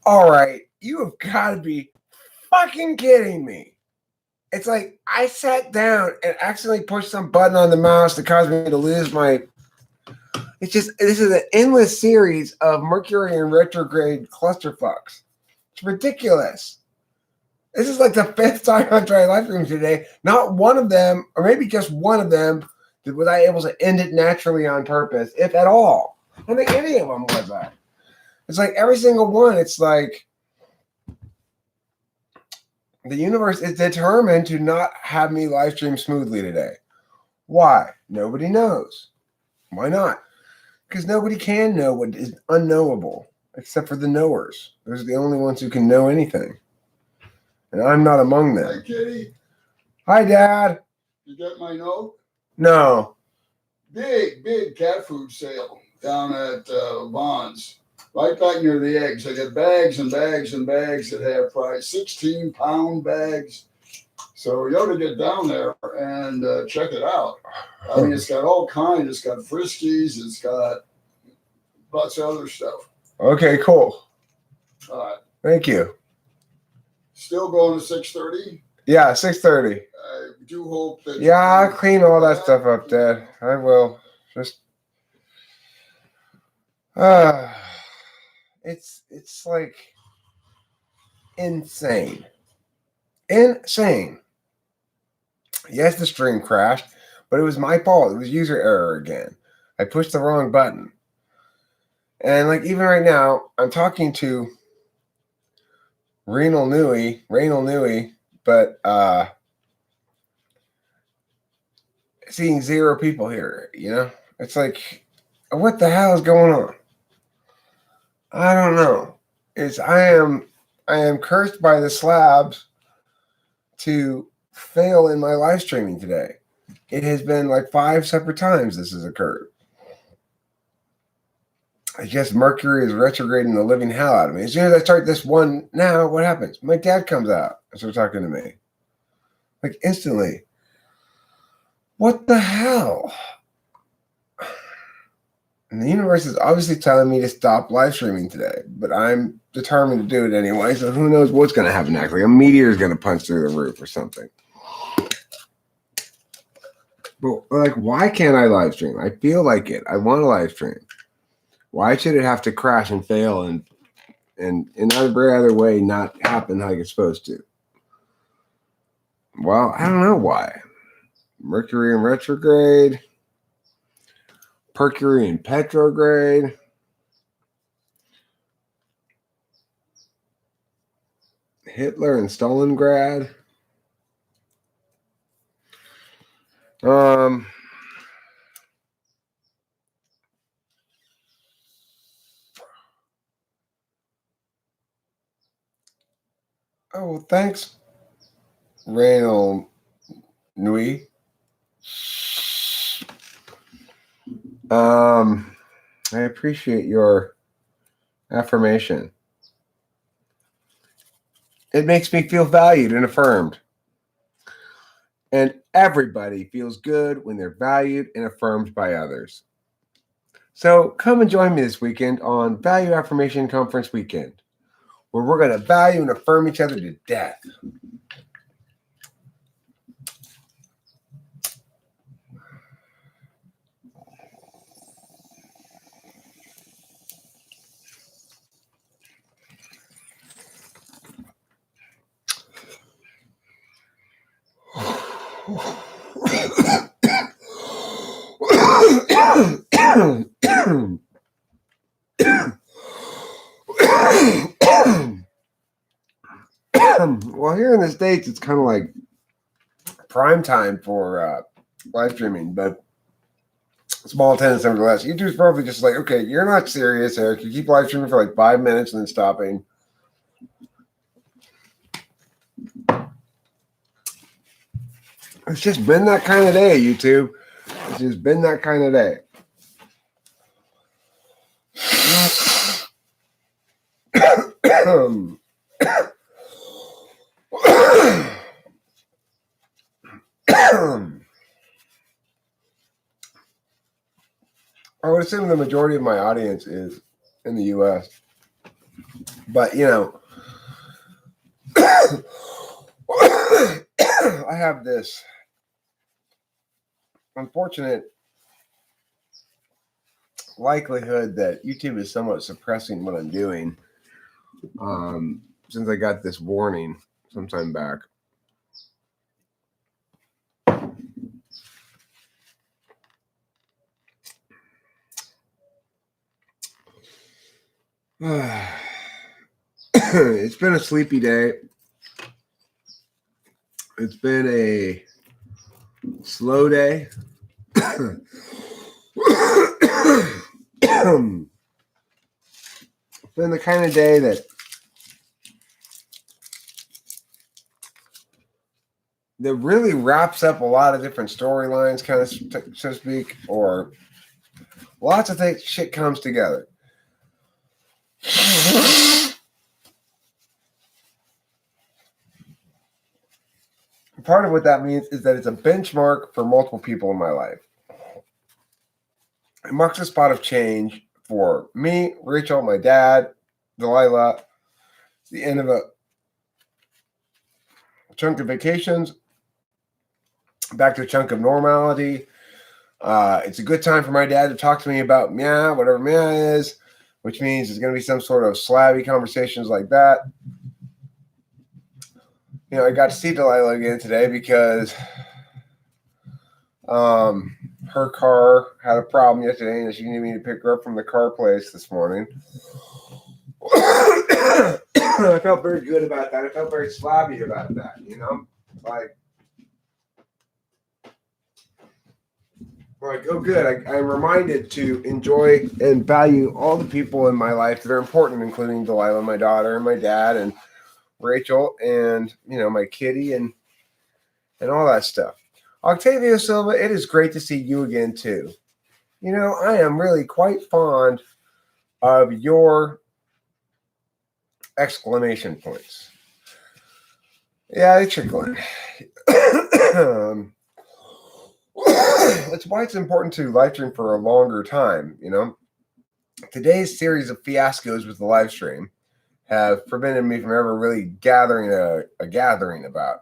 All right, you have got to be fucking kidding me. It's like I sat down and accidentally pushed some button on the mouse that caused me to lose my. It's just, this is an endless series of Mercury and retrograde clusterfucks. It's ridiculous. This is like the fifth time I'm trying live stream today. Not one of them, or maybe just one of them, was I able to end it naturally on purpose, if at all. I don't think any of them was that. It's like every single one, it's like the universe is determined to not have me live stream smoothly today. Why? Nobody knows. Why not? Because nobody can know what is unknowable, except for the knowers. Those are the only ones who can know anything. And I'm not among them. Hi, Kitty. Hi, Dad. You got my note? No. Big cat food sale down at Vaughn's. Right back near the eggs. I got bags and bags and bags that have price. 16-pound bags. So you ought to get down there and check it out. I mean, it's got all kinds. It's got Friskies. It's got lots of other stuff. Okay, cool. All right. Thank you. Still going to 6:30? Yeah, 6:30. I do hope that... Yeah, I'll clean all that stuff up, Dad. I will. Just... It's like... insane. Insane. Yes, the stream crashed, but it was my fault. It was user error again. I pushed the wrong button. And like even right now, I'm talking to Renal Nui, but seeing 0 people here, you know? It's like, what the hell is going on? I don't know. I am cursed by the slabs to fail in my live streaming today. It has been like 5 separate times this has occurred. I guess Mercury is retrograding the living hell out of me. As soon as I start this one now, what happens? My dad comes out and starts talking to me. Like instantly. What the hell? And the universe is obviously telling me to stop live streaming today, but I'm determined to do it anyway, so who knows what's going to happen next. Like a meteor is going to punch through the roof or something. But like, why can't I live stream? I feel like it. I want to live stream. Why should it have to crash and fail and in every other way not happen like it's supposed to? Well, I don't know why. Mercury in retrograde. Mercury in petrograde. Hitler in Stalingrad. Oh, thanks, Renal Nui. I appreciate your affirmation. It makes me feel valued and affirmed. And everybody feels good when they're valued and affirmed by others. So come and join me this weekend on Value Affirmation Conference Weekend, where we're going to value and affirm each other to death. Well, here in the States, it's kind of like prime time for live streaming, but small attendance nevertheless. YouTube's probably just like, okay, you're not serious, Eric. You keep live streaming for like 5 minutes and then stopping. It's just been that kind of day, YouTube. It's just been that kind of day. I would assume the majority of my audience is in the U.S. But, you know, I have this unfortunate likelihood that YouTube is somewhat suppressing what I'm doing since I got this warning sometime back. It's been a sleepy day. It's been a slow day. It's been the kind of day that really wraps up a lot of different storylines, kind of, so to speak, or lots of things, shit comes together. Part of what that means is that it's a benchmark for multiple people in my life. It marks a spot of change for me, Rachel, my dad, Delilah. It's the end of a chunk of vacations, back to a chunk of normality. It's a good time for my dad to talk to me about meow, whatever meow is, which means there's going to be some sort of slabby conversations like that. You know, I got to see Delilah again today because her car had a problem yesterday and she needed me to pick her up from the car place this morning. I felt very good about that. I felt very slabby about that, you know? Like, oh, good. I'm reminded to enjoy and value all the people in my life that are important, including Delilah, my daughter, and my dad, and Rachel, and, you know, my kitty, and all that stuff. Octavio Silva, it is great to see you again, too. You know, I am really quite fond of your exclamation points. Yeah, they trickle in. That's why it's important to live stream for a longer time, you know. Today's series of fiascos with the live stream have prevented me from ever really gathering a gathering about.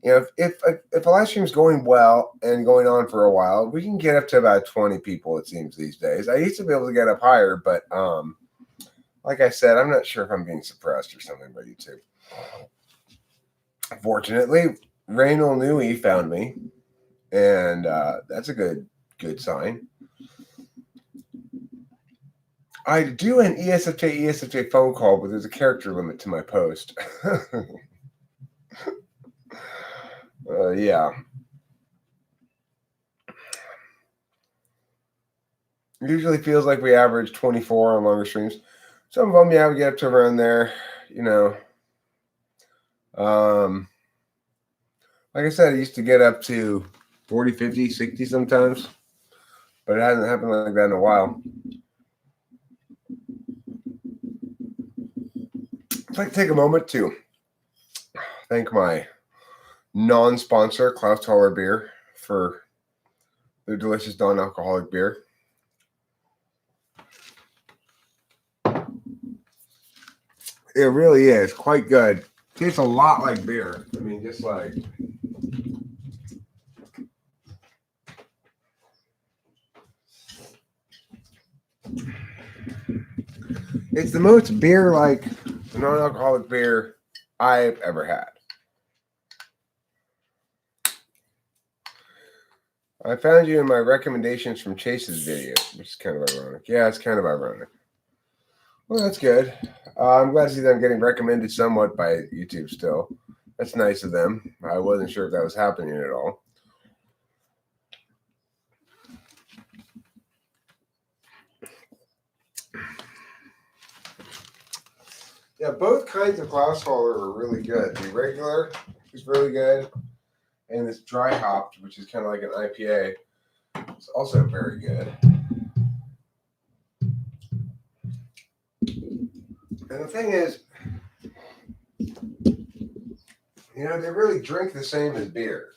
You know, if a live stream is going well and going on for a while, we can get up to about 20 people, it seems, these days. I used to be able to get up higher, but like I said, I'm not sure if I'm being suppressed or something by YouTube. Fortunately, Raynal Nui found me, and that's a good sign. I do an ESFJ phone call, but there's a character limit to my post. Yeah. It usually feels like we average 24 on longer streams. Some of them, yeah, we get up to around there, you know. Like I said, I used to get up to 40, 50, 60 sometimes, but it hasn't happened like that in a while. I'd like to take a moment to thank my non-sponsor, Klaus Holler Beer, for their delicious non-alcoholic beer. It really is quite good. Tastes a lot like beer. I mean, just like... It's the most beer-like non-alcoholic beer I've ever had. I found you in my recommendations from Chase's video, which is kind of ironic. Yeah, it's kind of ironic. Well, that's good. I'm glad to see them getting recommended somewhat by YouTube still. That's nice of them. I wasn't sure if that was happening at all. Yeah, both kinds of Klaus Holler are really good. The regular is really good, and this dry hopped, which is kind of like an IPA, is also very good. And the thing is, you know, they really drink the same as beer.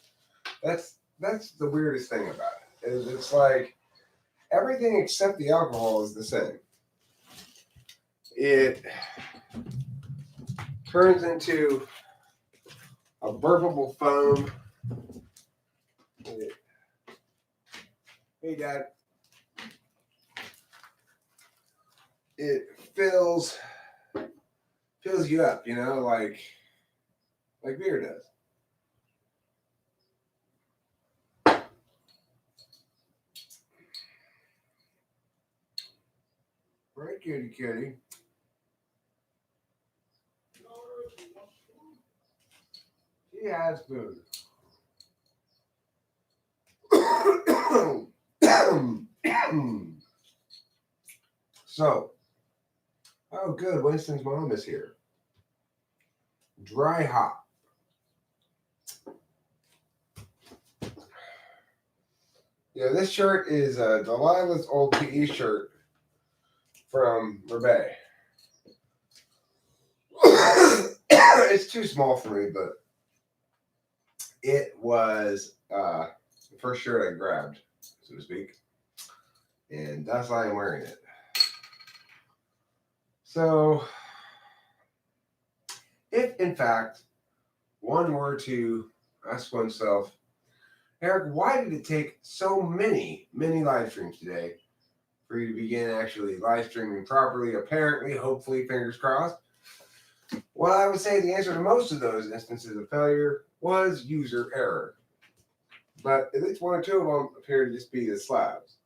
That's the weirdest thing about it. It's like everything except the alcohol is the same. it turns into a burpable foam. Hey, Dad. It fills you up, you know, like beer does. Right, kitty, kitty. She has food. So, oh, good. Winston's mom is here. Dry hop. Yeah, this shirt is Delilah's old PE shirt from Rebay. It's too small for me, but it was the first shirt I grabbed, so to speak. And that's why I'm wearing it. So, if in fact one were to ask oneself, Eric, why did it take so many live streams today for you to begin actually live streaming properly? Apparently, hopefully, fingers crossed. Well, I would say the answer to most of those instances of failure was user error. But at least one or two of them appear to just be the slabs.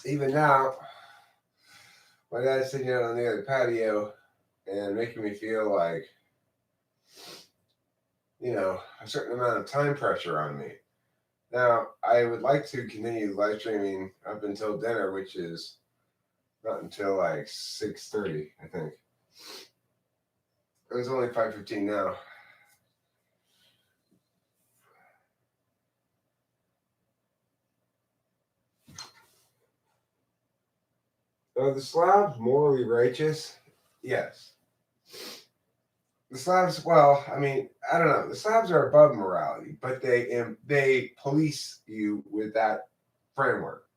Even now, my dad's sitting out on the other patio and making me feel like, you know, a certain amount of time pressure on me. Now, I would like to continue live streaming up until dinner, which is not until like 6:30, I think. It's only 5:15 now. Are the slabs morally righteous? Yes. The slabs, well, I mean, I don't know. The slabs are above morality, but they police you with that framework.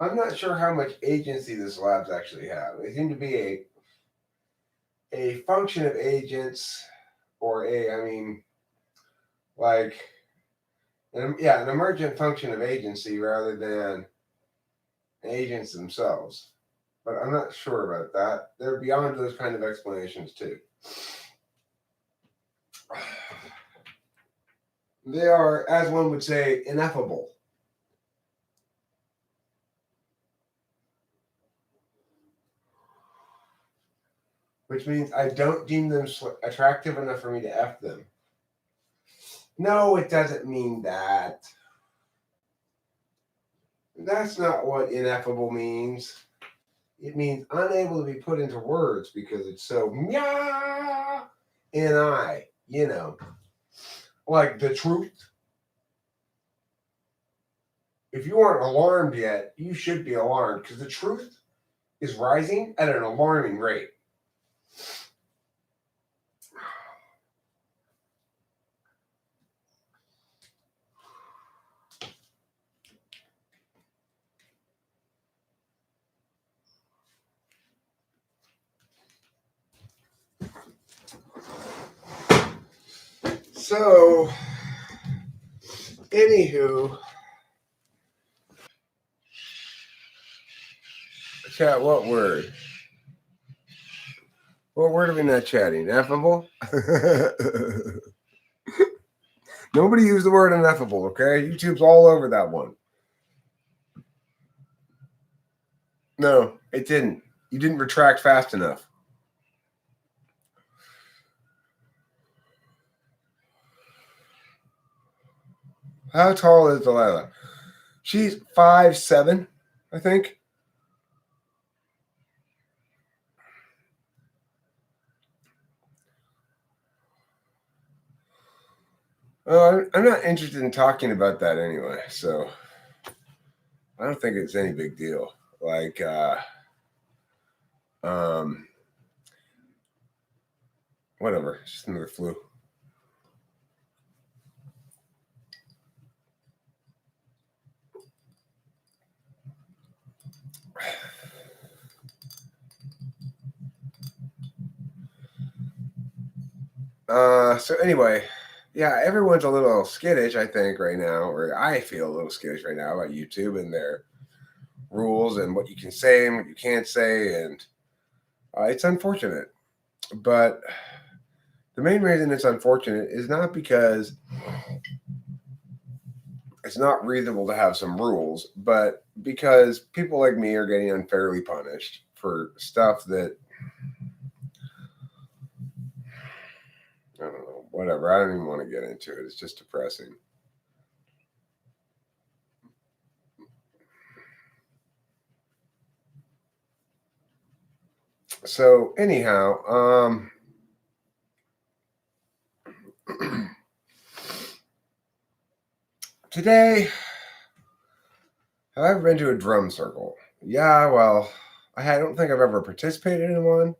I'm not sure how much agency the slabs actually have. They seem to be a function of agents, or like, an emergent function of agency rather than agents themselves. But I'm not sure about that. They're beyond those kind of explanations too. They are, as one would say, ineffable. Which means I don't deem them attractive enough for me to F them. No, it doesn't mean that. That's not what ineffable means. It means unable to be put into words because it's so meow and you know, like the truth. If you aren't alarmed yet, you should be alarmed because the truth is rising at an alarming rate. So, anywho, chat, what word? What word are we not chatting? Ineffable? Nobody used the word ineffable, okay? YouTube's all over that one. No, it didn't. You didn't retract fast enough. How tall is Delilah? She's 5'7", I think. I'm not interested in talking about that anyway, so I don't think it's any big deal. Like, um, whatever, it's just another flu. So anyway, yeah, everyone's a little skittish, I think, right now, or I feel a little skittish right now about YouTube and their rules and what you can say and what you can't say, and it's unfortunate. But the main reason it's unfortunate is not because it's not reasonable to have some rules, but because people like me are getting unfairly punished for stuff that I don't know, whatever. I don't even want to get into it. It's just depressing. So anyhow, today, have I ever been to a drum circle? Yeah, well, don't think I've ever participated in one.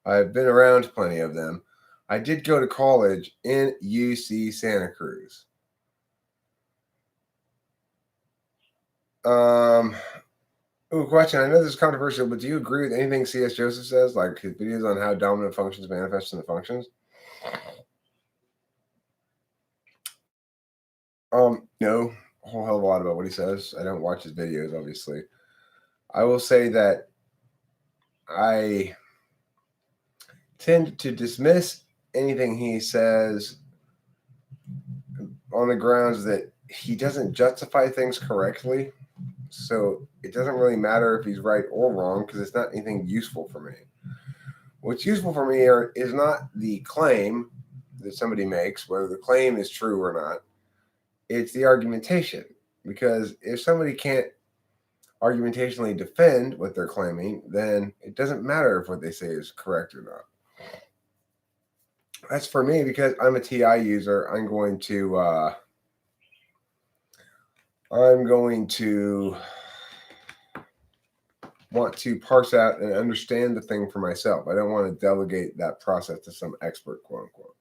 I've been around plenty of them. I did go to college in UC Santa Cruz. Um, Ooh, question. I know this is controversial, but do you agree with anything C.S. Joseph says, like his videos on how dominant functions manifest in the functions? No, a whole hell of a lot about what he says. I don't watch his videos, obviously. I will say that I tend to dismiss anything he says on the grounds that he doesn't justify things correctly. So it doesn't really matter if he's right or wrong because it's not anything useful for me. What's useful for me is not the claim that somebody makes, whether the claim is true or not. It's the argumentation. Because if somebody can't argumentationally defend what they're claiming, then it doesn't matter if what they say is correct or not. That's for me because I'm a TI user. I'm going to want to parse out and understand the thing for myself. I don't want to delegate that process to some expert, quote unquote.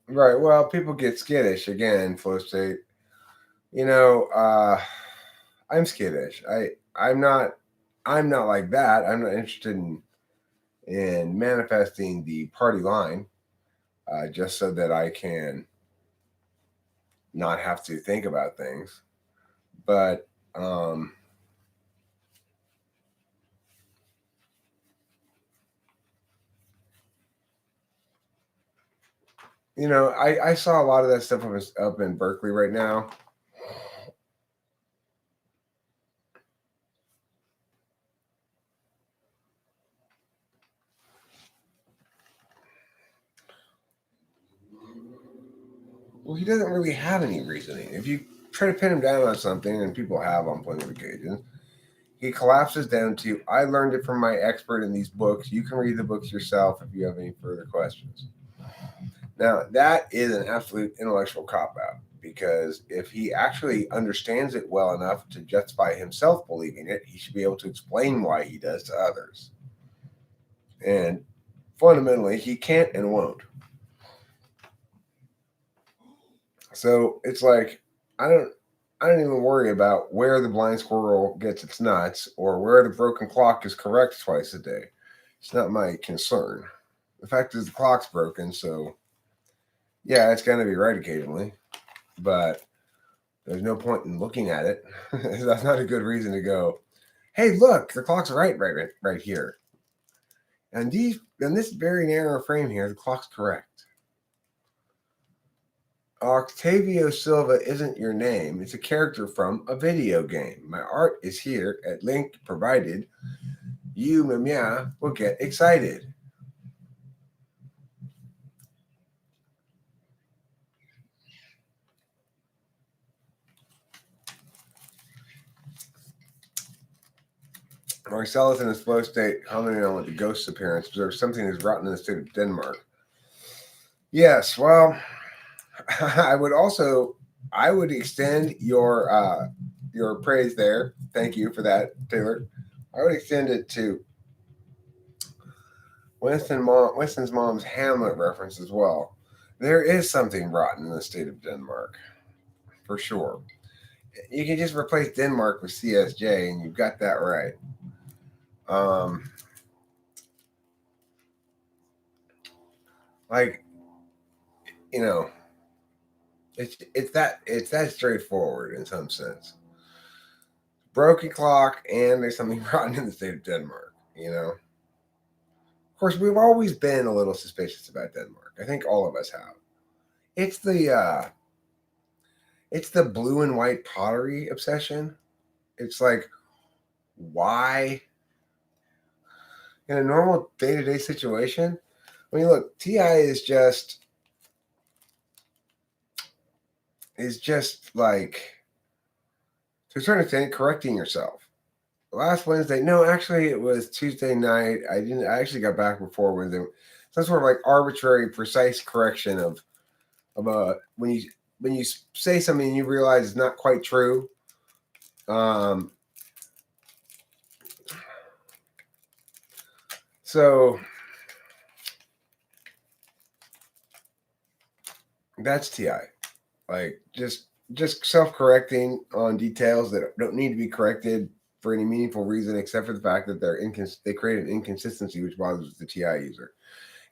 Right. Well, people get skittish again, flow state. You know, I'm skittish. I'm not like that. I'm not interested in manifesting the party line just so that I can not have to think about things. But I saw a lot of that stuff up in Berkeley right now. Well, he doesn't really have any reasoning. If you try to pin him down on something, and people have on plenty of occasions, he collapses down to, I learned it from my expert in these books. You can read the books yourself if you have any further questions. Now, that is an absolute intellectual cop out because if he actually understands it well enough to justify himself believing it, he should be able to explain why he does to others. And fundamentally, he can't and won't. So it's like I don't even worry about where the blind squirrel gets its nuts or where the broken clock is correct twice a day. It's not my concern. The fact is the clock's broken, so yeah, it's gonna be right occasionally, but there's no point in looking at it. That's not a good reason to go, hey, look, the clock's right here. And in this very narrow frame here, the clock's correct. Octavio Silva isn't your name. It's a character from a video game. My art is here at link provided. You, Mimia, will get excited. Marcellus in his flow state, commenting on what the ghost's appearance observes something is rotten in the state of Denmark. Yes, well, I would extend your praise there. Thank you for that, Taylor. I would extend it to Winston's mom's Hamlet reference as well. There is something rotten in the state of Denmark, for sure. You can just replace Denmark with CSJ, and you've got that right. Like, you know, it's that straightforward in some sense. Broken clock, and there's something rotten in the state of Denmark. Of course, we've always been a little suspicious about Denmark. I think all of us have. It's the blue and white pottery obsession. It's like, why in a normal day-to-day situation? I mean, look, Ti is just like, to a certain extent, correcting yourself. Last Wednesday, no, actually, it was Tuesday night. I actually got back before Wednesday. Some sort of like arbitrary, precise correction of when you say something and you realize it's not quite true. So that's Ti. Like, just self-correcting on details that don't need to be corrected for any meaningful reason, except for the fact that they create an inconsistency which bothers the Ti user.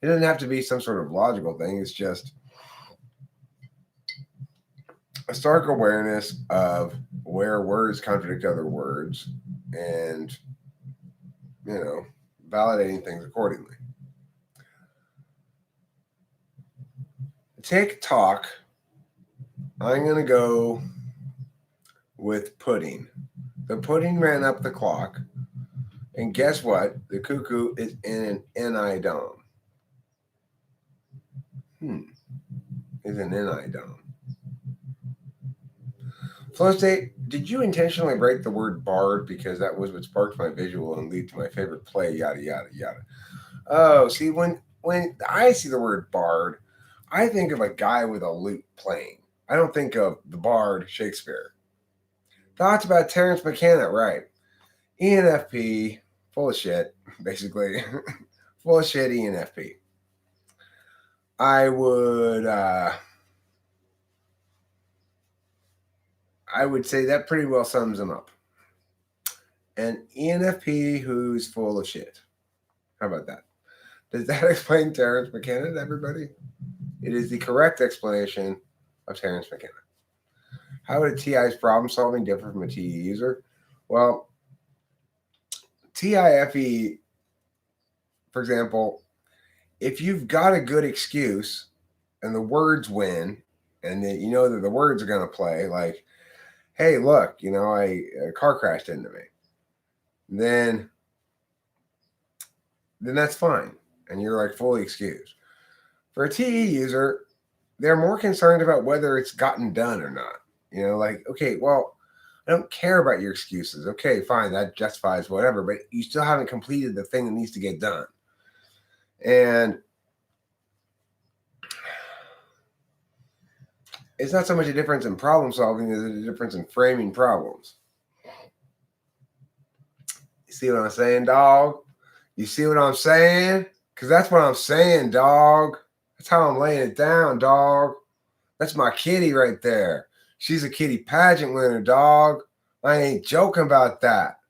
It doesn't have to be some sort of logical thing. It's just a stark awareness of where words contradict other words, and validating things accordingly. TikTok, I'm going to go with pudding. The pudding ran up the clock, and guess what? The cuckoo is in an NI dome. Is an NI dome. Flow state, did you intentionally break the word bard because that was what sparked my visual and lead to my favorite play, yada, yada, yada? Oh, see, when I see the word bard, I think of a guy with a lute playing. I don't think of the bard Shakespeare. Thoughts about Terrence McKenna, right? ENFP, full of shit, basically. Full of shit ENFP. I would say that pretty well sums him up. An ENFP who's full of shit. How about that? Does that explain Terrence McKenna to everybody? It is the correct explanation of Terrence McKenna. How would a TI's problem solving differ from a TE user? Well, TIFE, for example, if you've got a good excuse and the words win, and that you know that the words are going to play, like, hey, look, a car crashed into me, then that's fine, and you're like fully excused. For a TE user, they're more concerned about whether it's gotten done or not. Like, okay, well, I don't care about your excuses. Okay, fine, that justifies whatever, but you still haven't completed the thing that needs to get done. And it's not so much a difference in problem solving as a difference in framing problems. You see what I'm saying, dog? You see what I'm saying? Because that's what I'm saying, dog. That's how I'm laying it down, dog. That's my kitty right there. She's a kitty pageant winner, dog. I ain't joking about that.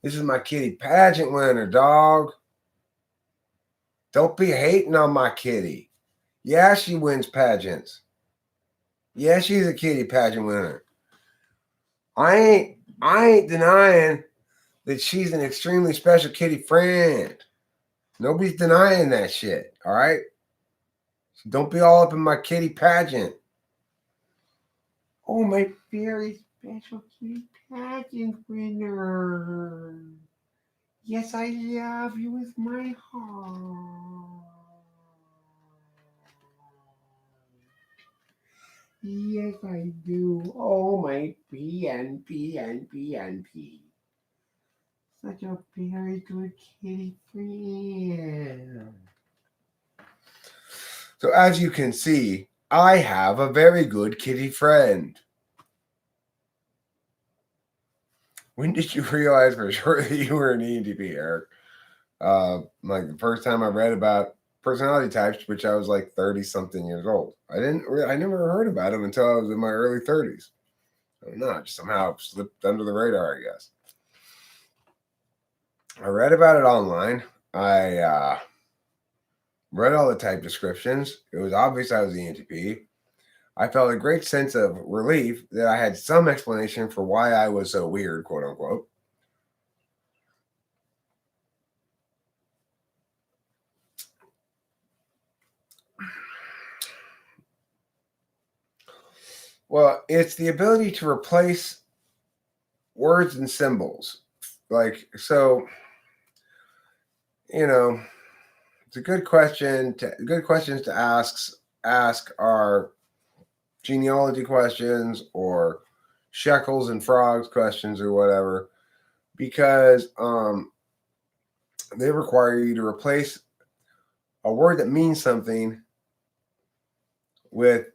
This is my kitty pageant winner, dog. Don't be hating on my kitty. Yeah, she wins pageants. Yeah, she's a kitty pageant winner. I ain't denying that she's an extremely special kitty friend. Nobody's denying that shit, all right? So don't be all up in my kitty pageant. Oh, my very special kitty pageant winner. Yes, I love you with my heart. Yes, I do. Oh, my PNP. Such a very good kitty friend. So as you can see, I have a very good kitty friend. When did you realize for sure that you were an ENTP, Eric? Like the first time I read about personality types, which I was like 30 something years old. I never heard about them until I was in my early 30s. I don't know, it just somehow slipped under the radar, I guess. I read about it online. I read all the type descriptions. It was obvious I was ENTP. I felt a great sense of relief that I had some explanation for why I was so weird, quote unquote. Well, it's the ability to replace words and symbols. Like, so, it's a good question. Good questions to ask are genealogy questions or shekels and frogs questions or whatever, because they require you to replace a word that means something with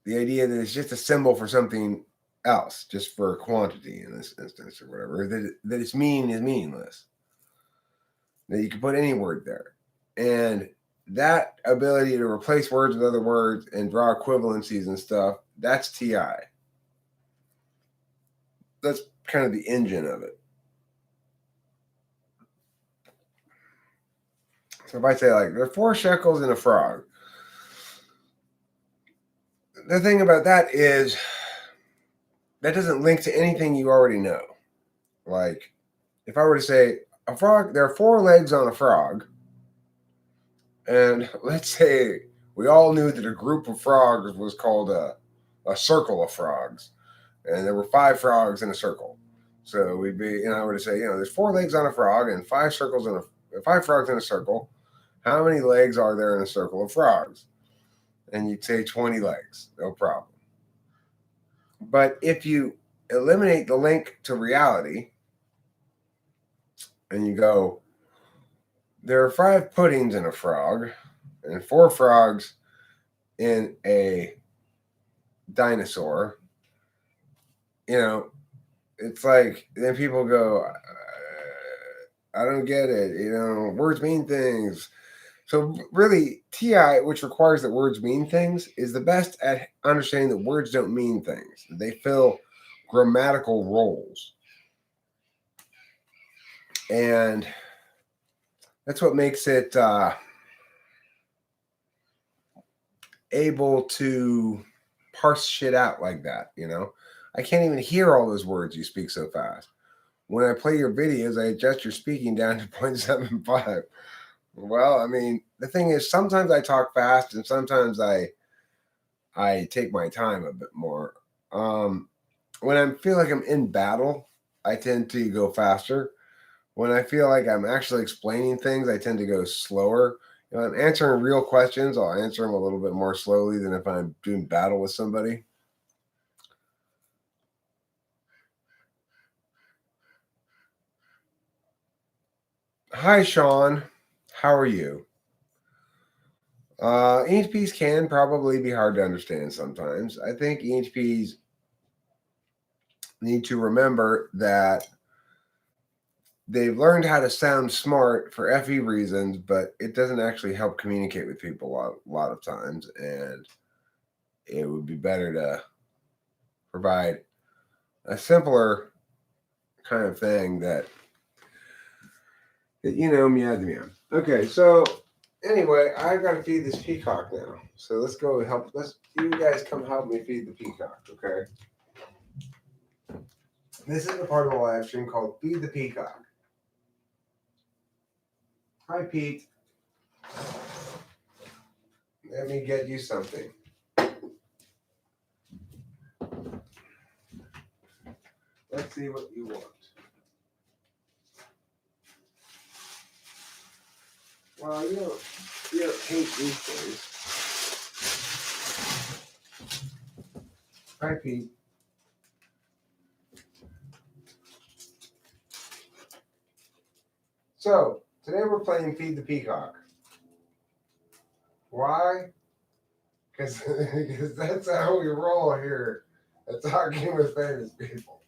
the idea that it's just a symbol for something else, just for a quantity in this instance or whatever, that its meaning is meaningless. That you can put any word there. And that ability to replace words with other words and draw equivalencies and stuff, that's TI. That's kind of the engine of it. So if I say, like, there are 4 shekels in a frog, the thing about that is that doesn't link to anything you already know. Like, if I were to say, a frog, there are 4 legs on a frog, and let's say we all knew that a group of frogs was called a circle of frogs, and there were 5 frogs in a circle. So we'd be, I were to say, there's 4 legs on a frog and 5 frogs in a circle. How many legs are there in a circle of frogs? And you'd say 20 legs, no problem. But if you eliminate the link to reality and you go, there are 5 puddings in a frog and 4 frogs in a dinosaur, it's like, then people go, I don't get it. Words mean things. So really, TI, which requires that words mean things, is the best at understanding that words don't mean things. They fill grammatical roles. And that's what makes it able to parse shit out like that, I can't even hear all those words you speak so fast. When I play your videos, I adjust your speaking down to 0.75. Well, I mean, the thing is, sometimes I talk fast and sometimes I take my time a bit more. When I feel like I'm in battle, I tend to go faster. When I feel like I'm actually explaining things, I tend to go slower. If I'm answering real questions, I'll answer them a little bit more slowly than if I'm doing battle with somebody. Hi, Sean. How are you? ENTPs can probably be hard to understand sometimes. I think ENTPs need to remember that they've learned how to sound smart for FE reasons, but it doesn't actually help communicate with people a lot of times. And it would be better to provide a simpler kind of thing that meow. Okay, so anyway, I've got to feed this peacock now. So let's go help. You guys come help me feed the peacock, okay? This is a part of a live stream called Feed the Peacock. Hi, Pete. Let me get you something. Let's see what you want. Well, you don't hate these things. Hi, Pete. So today we're playing Feed the Peacock. Why? Because that's how we roll here at Talking with Famous People.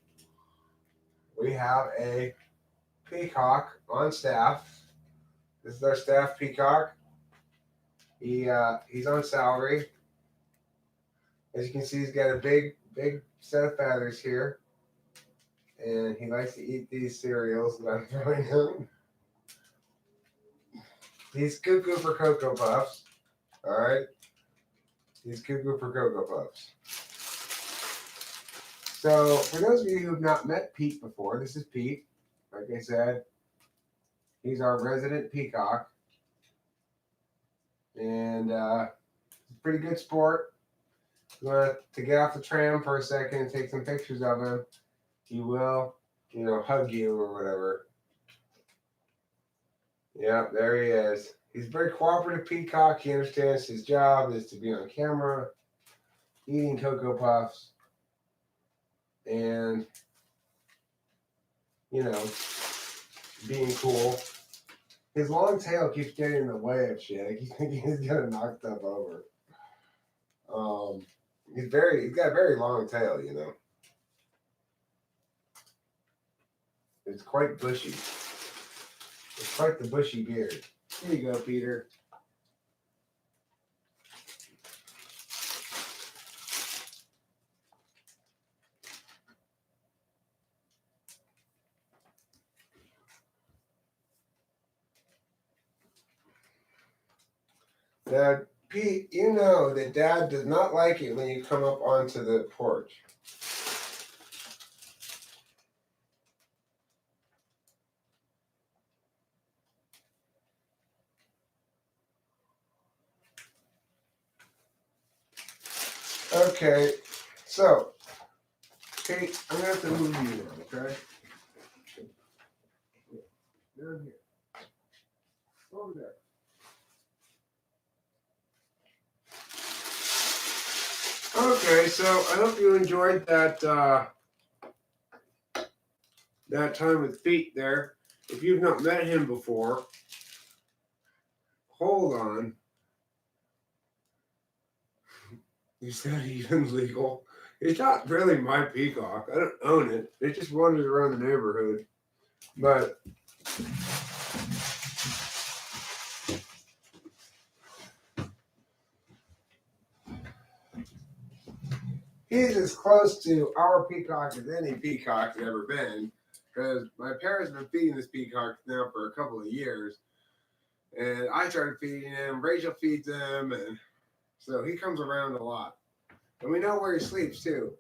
We have a peacock on staff. This is our staff peacock. He's on salary. As you can see, he's got a big set of feathers here. And he likes to eat these cereals that I'm throwing him. He's cuckoo for Cocoa Puffs. Alright? He's cuckoo for Cocoa Puffs. So, for those of you who have not met Pete before, this is Pete. Like I said, he's our resident peacock. And he's a pretty good sport. If you want to get off the tram for a second and take some pictures of him, he will, hug you or whatever. Yeah, there he is. He's a very cooperative peacock. He understands his job is to be on camera, eating Cocoa Puffs, and, being cool. His long tail keeps getting in the way of shit. I keep thinking he's gonna knock stuff over. He's got a very long tail, It's quite bushy. It's quite the bushy beard. Here you go, Peter. Now, Pete, you know that Dad does not like it when you come up onto the porch. Okay, so, Pete, I'm going to have to move you now, okay? Down here. Over there. Okay, so I hope you enjoyed that time with Pete there. If you've not met him before, hold on. Is that even legal? It's not really my peacock. I don't own it. It just wanders around the neighborhood. But he's as close to our peacock as any peacock's ever been. Because my parents have been feeding this peacock now for a couple of years. And I started feeding him. Rachel feeds him. And so he comes around a lot. And we know where he sleeps, too.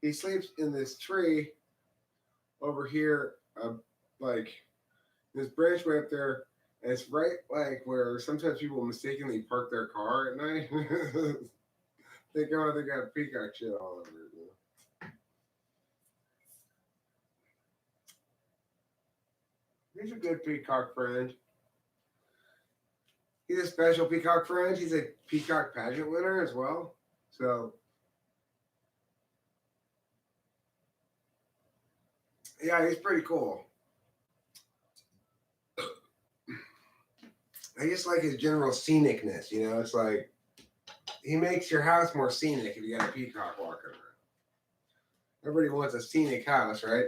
He sleeps in this tree over here, this branch way up there. And it's right where sometimes people mistakenly park their car at night. They go out, they got peacock shit all over it. He's a good peacock friend. He's a special peacock friend. He's a peacock pageant winner as well. So, yeah, he's pretty cool. I just like his general scenicness, It's like he makes your house more scenic if you got a peacock walking around. Everybody wants a scenic house, right?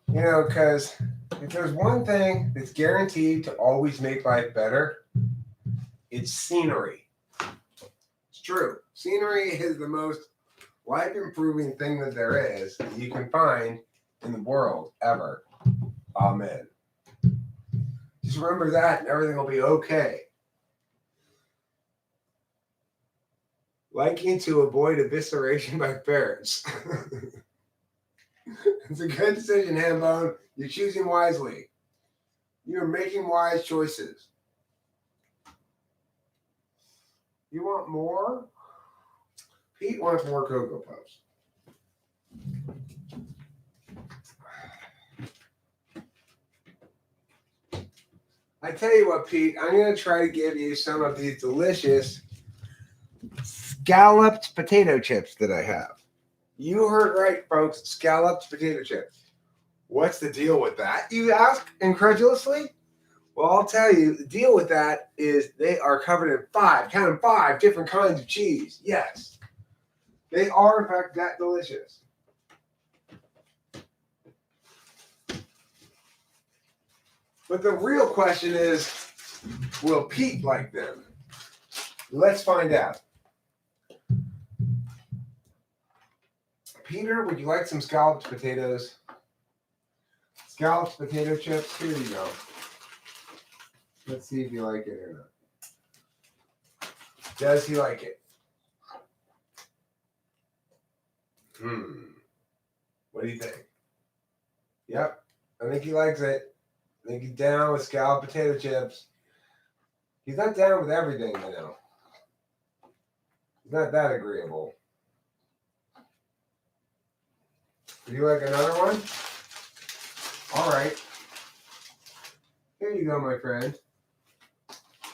Because if there's one thing that's guaranteed to always make life better, it's scenery. It's true. Scenery is the most life-improving thing that there is that you can find in the world ever. Amen. Just remember that and everything will be okay. Liking to avoid evisceration by parents. It's a good decision, Hambone. You're choosing wisely. You're making wise choices. You want more? Pete wants more Cocoa Puffs. I tell you what, Pete, I'm going to try to give you some of these delicious scalloped potato chips that I have. You heard right, folks, scalloped potato chips. What's the deal with that, you ask incredulously? Well, I'll tell you, the deal with that is they are covered in 5 different kinds of cheese. Yes. They are, in fact, that delicious. But the real question is, will Pete like them? Let's find out. Peter, would you like some scalloped potatoes? Scalloped potato chips? Here you go. Let's see if you like it or not. Does he like it? What do you think? Yep, I think he likes it. I think he's down with scalloped potato chips. He's not down with everything, you know. He's not that agreeable. Would you like another one? All right. Here you go, my friend.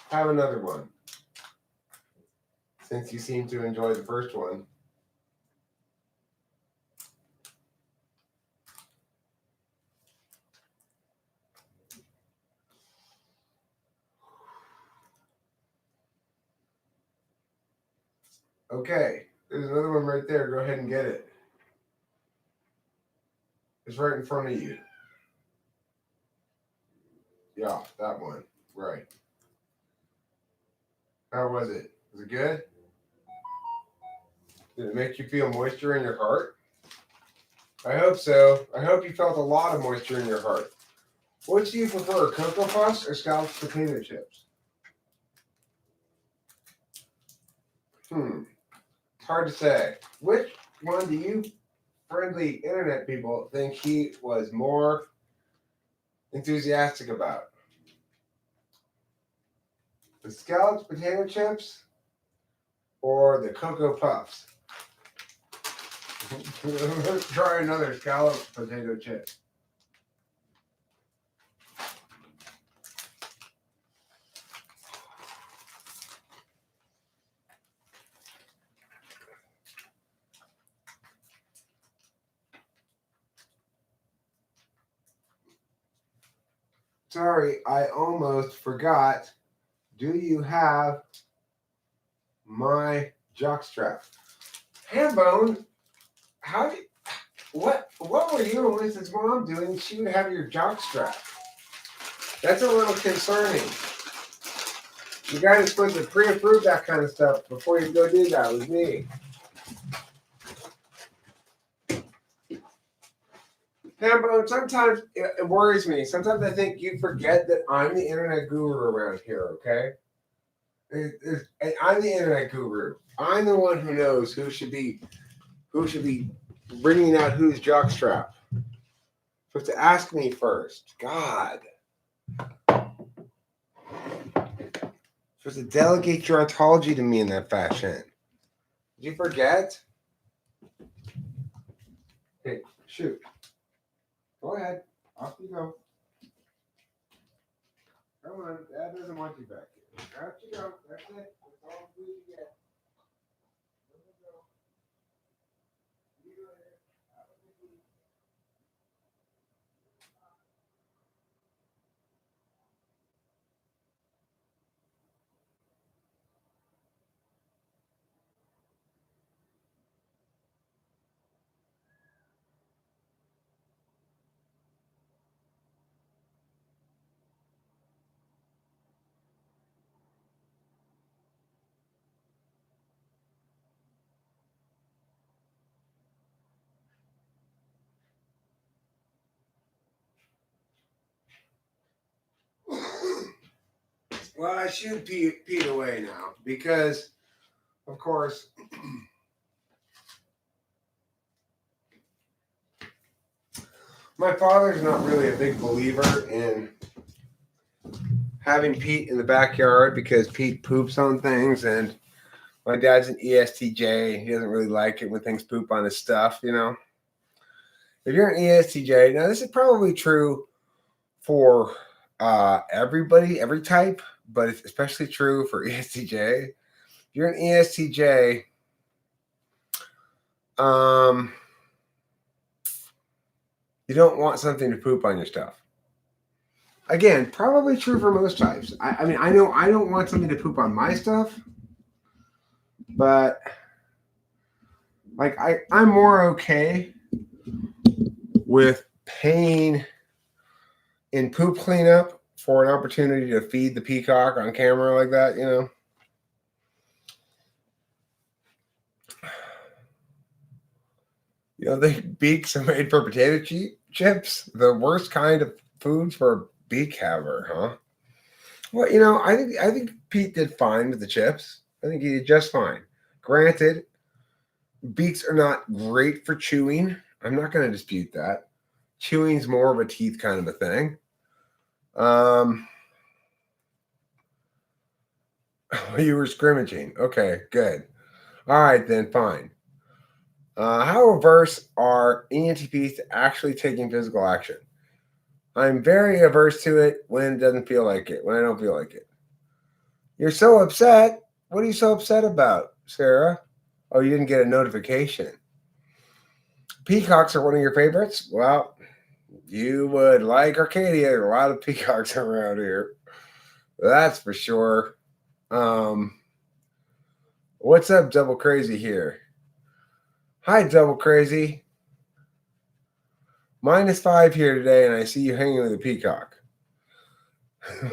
Have another one. Since you seem to enjoy the first one. Okay, there's another one right there. Go ahead and get it. It's right in front of you. Yeah, that one. Right. How was it? Was it good? Did it make you feel moisture in your heart? I hope so. I hope you felt a lot of moisture in your heart. Which do you prefer, Cocoa Puffs or scalloped potato chips? It's hard to say. Which one do you friendly internet people think he was more enthusiastic about? The scalloped potato chips or the Cocoa Puffs? Let's try another scalloped potato chip. Sorry, I almost forgot. Do you have my jockstrap? Hambone, what were you and Lisa's mom doing? She would have your jockstrap. That's a little concerning. You guys are supposed to pre-approve that kind of stuff before you go do that with me. Hambone, sometimes it worries me. Sometimes I think you forget that I'm the internet guru around here, okay? I'm the internet guru. I'm the one who knows who should be bringing out whose jockstrap. Supposed to ask me first. God. Supposed to delegate your ontology to me in that fashion. Did you forget? Hey, shoot. Go ahead. Off you go. Come on. Dad doesn't want you back here. Out you go. That's it. That's all the food you get. There we go. You go ahead. Have a good week. Well, I should Pete away now because, of course, my father's not really a big believer in having Pete in the backyard because Pete poops on things, and my dad's an ESTJ. He doesn't really like it when things poop on his stuff, you know. If you're an ESTJ, now this is probably true for everybody, every type, but it's especially true for ESTJ. If you're an ESTJ, You don't want something to poop on your stuff. Again, probably true for most types. I mean, I know I don't want something to poop on my stuff, but like I'm more okay with paying in poop cleanup for an opportunity to feed the peacock on camera like that, you know. You know, the beaks are made for potato chips, the worst kind of food for a beak haver, huh? Well, you know, I think Pete did fine with the chips. I think he did just fine. Granted, beaks are not great for chewing. I'm not going to dispute that. Chewing's more of a teeth kind of a thing. You were scrimmaging. Okay, good. All right, then, fine. How averse are ENTPs to actually taking physical action? I'm very averse to it when it doesn't feel like it, when I don't feel like it. You're so upset. What are you so upset about, Sarah? Oh, you didn't get a notification. Peacocks are one of your favorites? Well, you would like Arcadia. There are a lot of peacocks around here. That's for sure. What's up, Double Crazy here? Hi, Double Crazy. -5 here today, and I see you hanging with a peacock.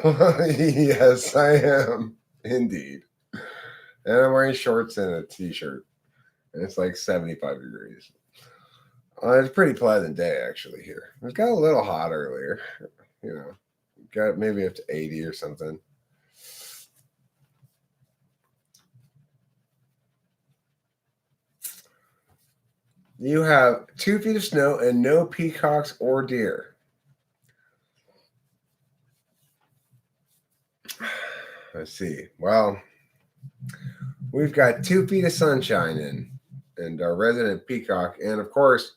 Yes, I am. Indeed. And I'm wearing shorts and a t-shirt. And it's like 75 degrees. It's a pretty pleasant day, actually, here. It got a little hot earlier. You know, got maybe up to 80 or something. You have 2 feet of snow and no peacocks or deer. Let's see. Well, we've got 2 feet of sunshine and our resident peacock, and of course,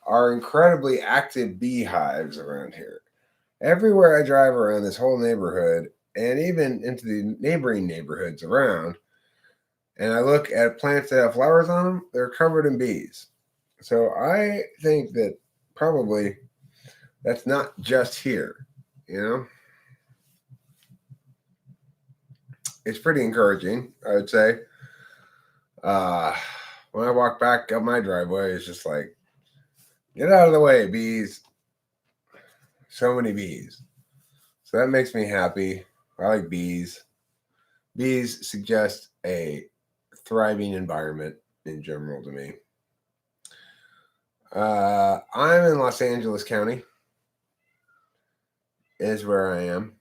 our incredibly active beehives around here. Everywhere I drive around this whole neighborhood, and even into the neighboring neighborhoods around, and I look at plants that have flowers on them, they're covered in bees. So I think that probably that's not just here, you know? It's pretty encouraging, I would say. When I walk back up my driveway, it's just like, get out of the way, bees. So many bees. So that makes me happy. I like bees. Bees suggest a thriving environment in general to me. I'm in Los Angeles County, is where I am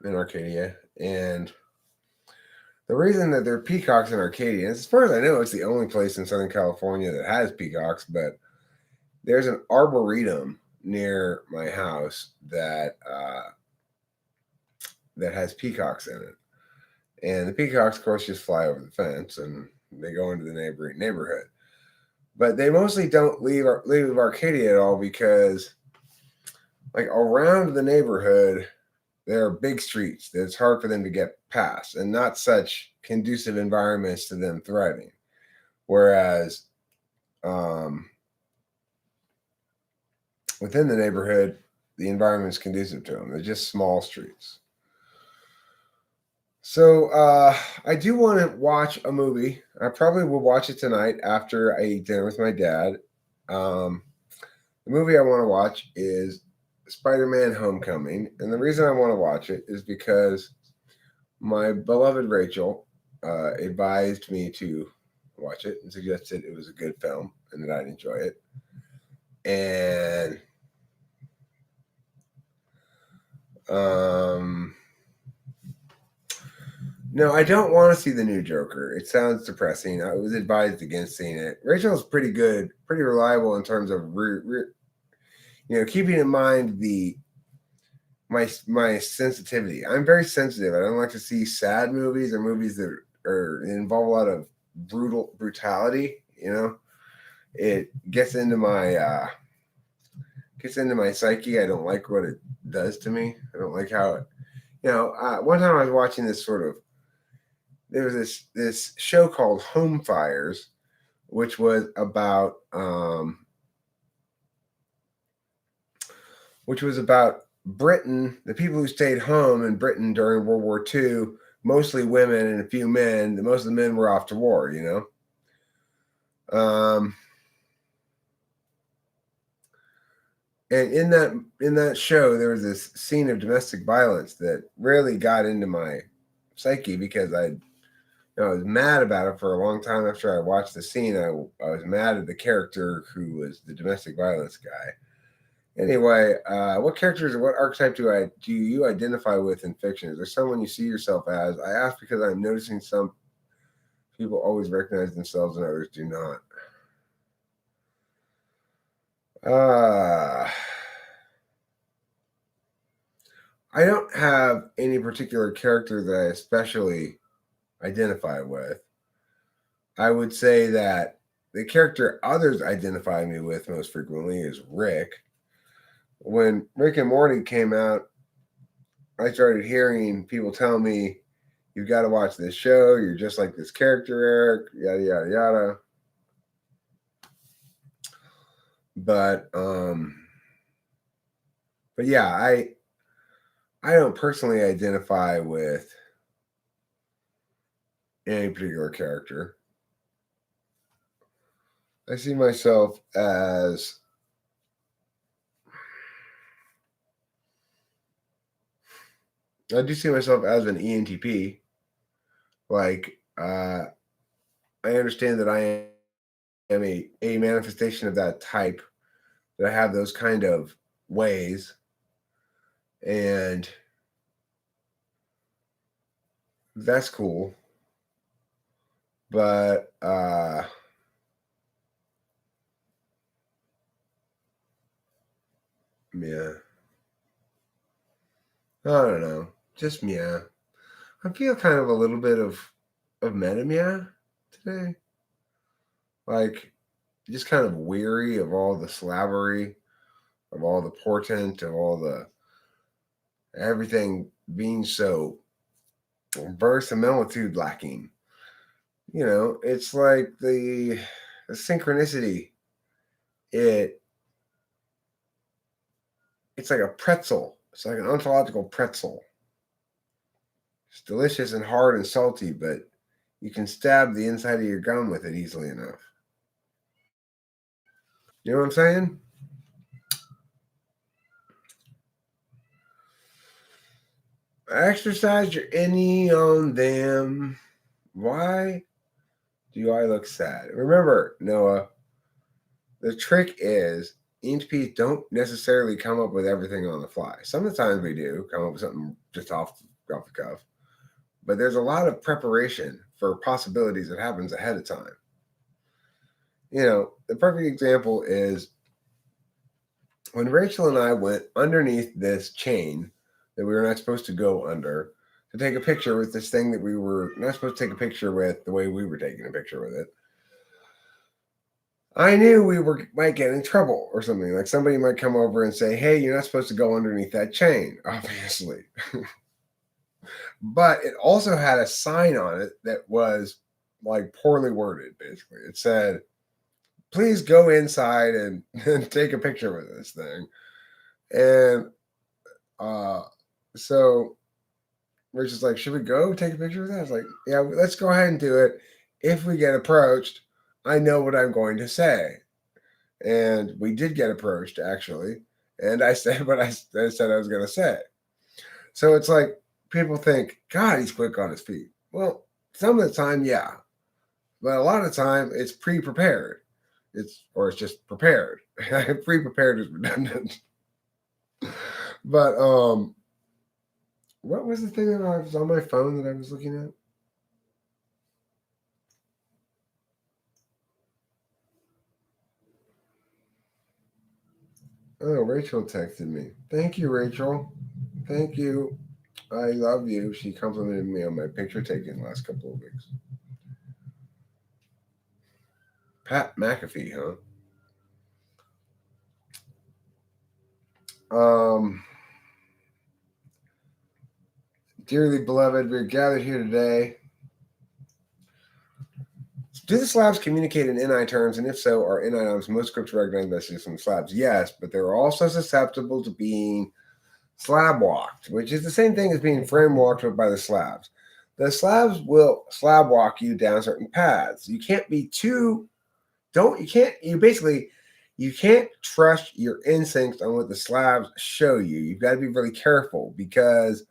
in Arcadia. And the reason that there are peacocks in Arcadia, as far as I know, it's the only place in Southern California that has peacocks, but there's an arboretum near my house that has peacocks in it. And the peacocks, of course, just fly over the fence and they go into the neighboring neighborhood. But they mostly don't leave Arcadia at all because, like, around the neighborhood, there are big streets that it's hard for them to get past and not such conducive environments to them thriving. Whereas within the neighborhood, the environment is conducive to them. They're just small streets. So I do want to watch a movie. I probably will watch it tonight after I eat dinner with my dad. The movie I want to watch is Spider-Man Homecoming. And the reason I want to watch it is because my beloved Rachel advised me to watch it and suggested it was a good film and that I'd enjoy it. And no, I don't want to see the new Joker. It sounds depressing. I was advised against seeing it. Rachel's pretty good, pretty reliable in terms of keeping in mind my sensitivity. I'm very sensitive. I don't like to see sad movies or movies that involve a lot of brutality. You know, it gets into my psyche. I don't like what it does to me. I don't like how it. One time I was watching this there was this show called Home Fires, which was about which was about Britain, the people who stayed home in Britain during World War II, mostly women and a few men. Most of the men were off to war, you know. And in that show, there was this scene of domestic violence that really got into my psyche because I was mad about it for a long time after I watched the scene. I was mad at the character who was the domestic violence guy. Anyway, what characters or what archetype do you identify with in fiction? Is there someone you see yourself as? I ask because I'm noticing some people always recognize themselves and others do not. I don't have any particular character that I especially identify with. I would say that the character others identify me with most frequently is Rick. When Rick and Morty came out, I started hearing people tell me, "You've got to watch this show. You're just like this character, Eric." Yada yada yada. But yeah, I don't personally identify with any particular character. I see myself as I do see myself as an ENTP. Like, I understand that I am a manifestation of that type, that I have those kind of ways. And that's cool. But, yeah. I don't know. Just yeah. I feel kind of a little bit of meta today. Like, just kind of weary of all the slabbery, of all the portent, of all the everything being so verisimilitude lacking. You know, it's like the synchronicity. It it's like a pretzel. It's like an ontological pretzel. It's delicious and hard and salty, but you can stab the inside of your gum with it easily enough. You know what I'm saying? Exercise your any on them. Why do I look sad? Remember, Noah, the trick is ENTPs don't necessarily come up with everything on the fly. Sometimes we do come up with something just off the cuff, but there's a lot of preparation for possibilities that happens ahead of time. You know, the perfect example is when Rachel and I went underneath this chain that we were not supposed to go under to take a picture with this thing that we were not supposed to take a picture with the way we were taking a picture with it. I knew might get in trouble or something. Like somebody might come over and say, "Hey, you're not supposed to go underneath that chain," obviously. But it also had a sign on it that was like poorly worded, basically. It said, "Please go inside and take a picture with this thing." And so Rachel's like, "Should we go take a picture of that?" I was like, "Yeah, let's go ahead and do it. If we get approached, I know what I'm going to say." And we did get approached, actually. And I said what I said I was going to say. So it's like people think, God, he's quick on his feet. Well, some of the time, yeah. But a lot of the time, it's pre-prepared. It's just prepared. Pre-prepared is redundant. But what was the thing that I was on my phone that I was looking at? Oh, Rachel texted me. Thank you, Rachel. Thank you. I love you. She complimented me on my picture taking the last couple of weeks. Pat McAfee, huh? Dearly beloved, we're gathered here today. Do the slabs communicate in NI terms, and if so, are NI DOMs most scripts recognized messages from slabs? Yes, but they're also susceptible to being slab walked, which is the same thing as being frame walked by the slabs. The slabs will slab walk you down certain paths. You can't be too, you can't trust your instincts on what the slabs show you. You've got to be really careful because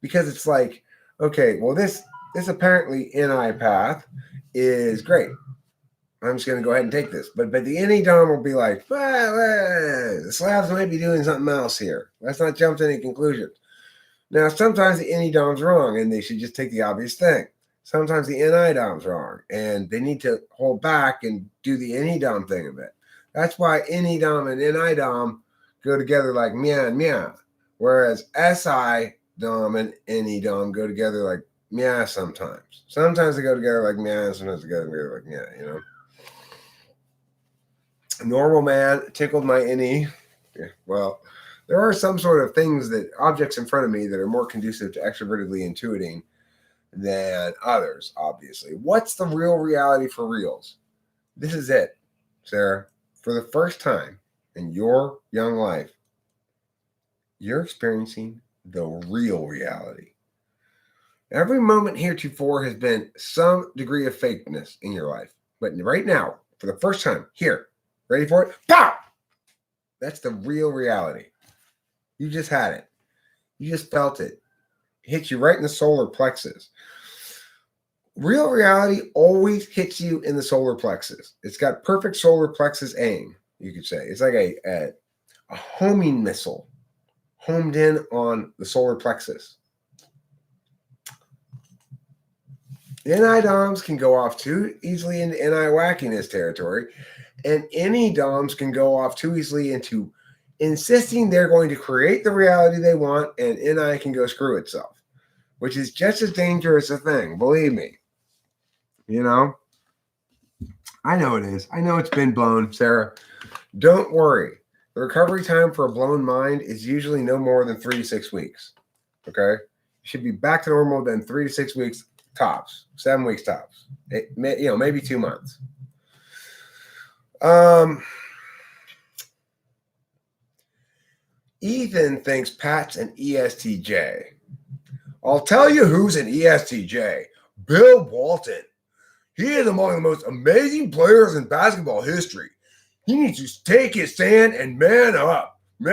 it's like, okay, well, this apparently NI path is great. I'm just going to go ahead and take this. But the NE DOM will be like, the slabs might be doing something else here. Let's not jump to any conclusions. Now, sometimes the NE DOM's wrong, and they should just take the obvious thing. Sometimes the NI DOM's wrong, and they need to hold back and do the NE DOM thing a bit. That's why NE DOM and NI DOM go together like meow and meow, whereas SI DOM and NE DOM go together like meow sometimes. Sometimes they go together like meow, sometimes they go together like meow, you know. Normal man tickled my NE. Yeah, well, there are some sort of things that objects in front of me that are more conducive to extrovertedly intuiting than others, obviously. What's the real reality for reals? This is it, Sarah. For the first time in your young life, you're experiencing the real reality. Every moment heretofore has been some degree of fakeness in your life. But right now, for the first time, here, ready for it? Pow! That's the real reality. You just had it. You just felt it. It hit you right in the solar plexus. Real reality always hits you in the solar plexus. It's got perfect solar plexus aim, you could say. It's like a homing missile homed in on the solar plexus. NI DOMs can go off too easily into NI wackiness territory, and NE DOMs can go off too easily into insisting they're going to create the reality they want, and NI can go screw itself, which is just as dangerous a thing, believe me. You know? I know it is. I know it's been blown, Sarah. Don't worry. The recovery time for a blown mind is usually no more than 3 to 6 weeks. Okay? You should be back to normal within 3 to 6 weeks tops. 7 weeks tops. Maybe 2 months. Ethan thinks Pat's an ESTJ. I'll tell you who's an ESTJ. Bill Walton. He is among the most amazing players in basketball history. He needs to take his stand and man up. I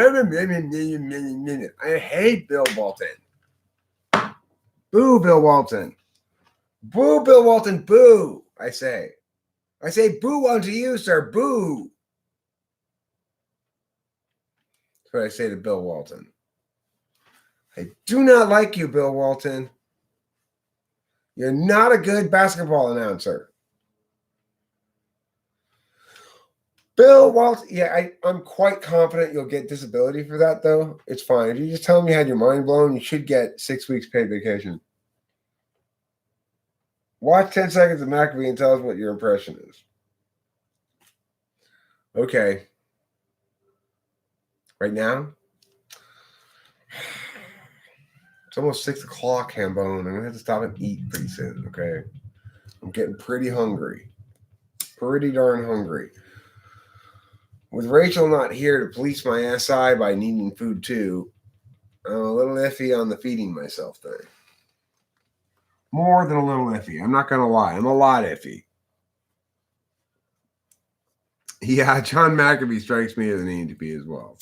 hate Bill Walton. Boo, Bill Walton. Boo, Bill Walton, boo, I say. I say boo unto you, sir, boo. That's what I say to Bill Walton. I do not like you, Bill Walton. You're not a good basketball announcer. Bill Walton, yeah, I'm quite confident you'll get disability for that, though. It's fine. If you just tell me you had your mind blown, you should get 6 weeks paid vacation. Watch 10 seconds of McAfee and tell us what your impression is. Okay. Right now, it's almost 6 o'clock, Hambone. I'm going to have to stop and eat pretty soon, okay? I'm getting pretty hungry. Pretty darn hungry. With Rachel not here to police my SI by needing food too, I'm a little iffy on the feeding myself thing. More than a little iffy. I'm not going to lie. I'm a lot iffy. Yeah, John McAfee strikes me as an ENTP as well.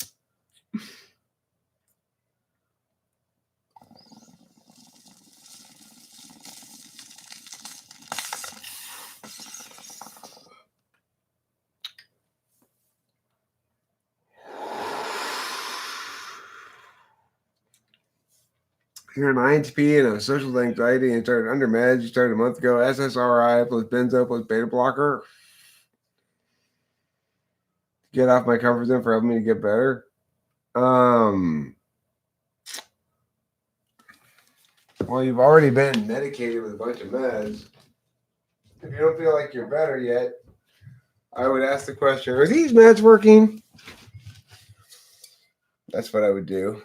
You're an INTP and a social anxiety and started under meds. You started a month ago. SSRI plus benzo plus beta blocker. Get off my comfort zone for helping me to get better. Well, you've already been medicated with a bunch of meds. If you don't feel like you're better yet, I would ask the question, are these meds working? That's what I would do.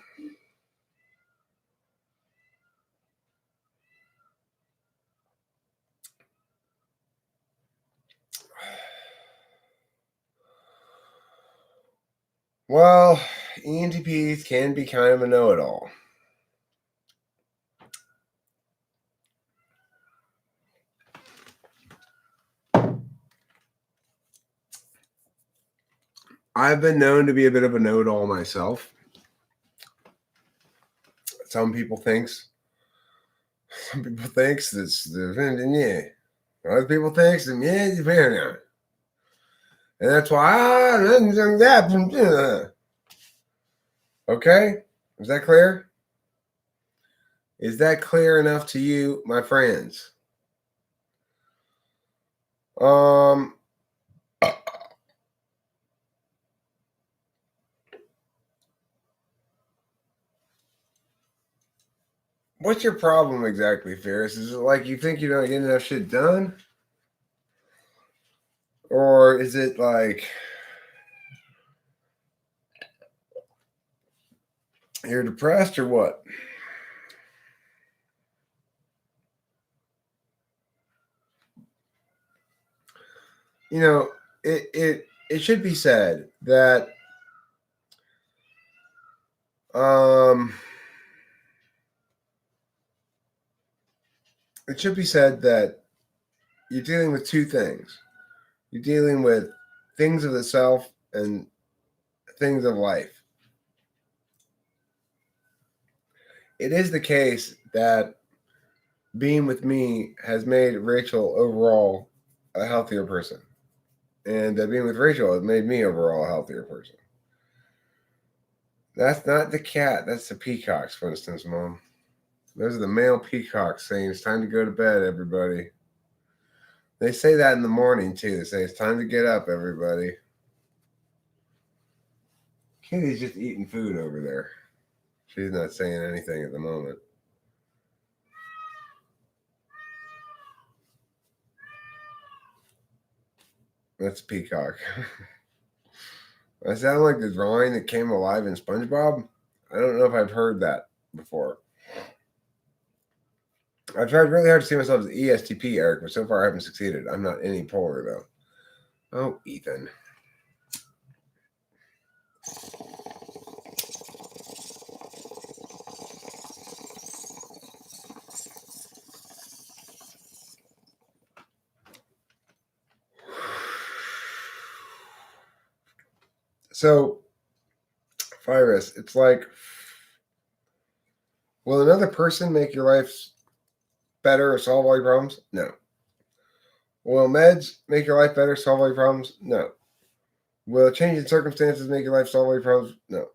Well, ENTPs can be kind of a know-it-all. I've been known to be a bit of a know-it-all myself. Some people thinks that's the yeah. Other people thinks that yeah, and that's why nothing's happened. Okay, is that clear? Is that clear enough to you, my friends? What's your problem exactly, Ferris? Is it like you think you're not getting enough shit done? Or is it like you're depressed or what? You know, it should be said that it should be said that you're dealing with two things. You're dealing with things of the self and things of life. It is the case that being with me has made Rachel overall a healthier person. And that being with Rachel has made me overall a healthier person. That's not the cat, that's the peacocks, for instance, Mom. Those are the male peacocks saying it's time to go to bed, everybody. They say that in the morning, too. They say it's time to get up, everybody. Kitty's just eating food over there. She's not saying anything at the moment. That's Peacock. I sound like the drawing that came alive in SpongeBob. I don't know if I've heard that before. I've tried really hard to see myself as ESTP, Eric, but so far I haven't succeeded. I'm not any polar, though. Oh, Ethan. So, Virus, it's like, will another person make your life better or solve all your problems? No. Will meds make your life better, solve all your problems? No. Will changing circumstances make your life solve all your problems? No.